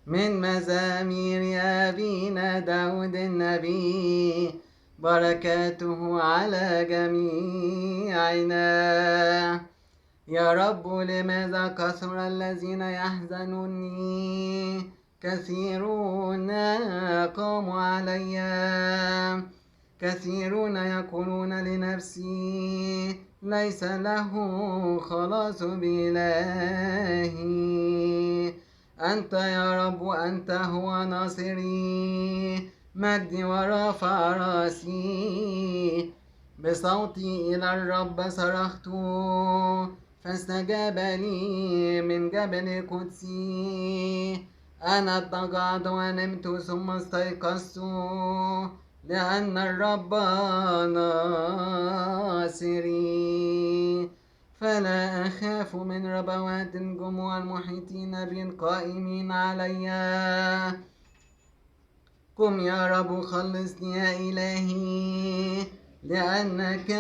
من مزامير أبينا داود النبي، بركاته على جميعنا. يا رب لماذا كثر الذين يحزنوني؟ كثيرون قاموا علي، كثيرون يقولون لنفسي ليس له خلاص بإلهي. أنت يا رب أنت هو ناصري، مجدي ورافع راسي. بصوتي إلى الرب صرخت فاستجاب لي من جبل قدسي. أنا اضطجعت ونمت ثم استيقظت، لأن الرب ناصري. فلا أخاف من ربوات الجموع المحيطين بي القائمين علي. قم يا رب خلصني يا إلهي، لأنك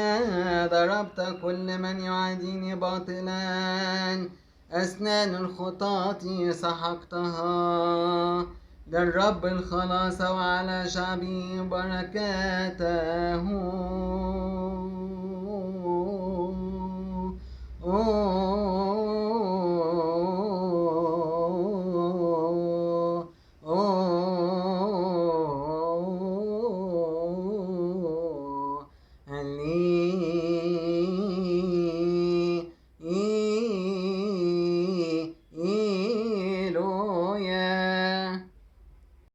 ضربت كل من يعاديني باطلا. أسنان الخطاة سحقتها، للرب الخلاص وعلى شعبه بركاته.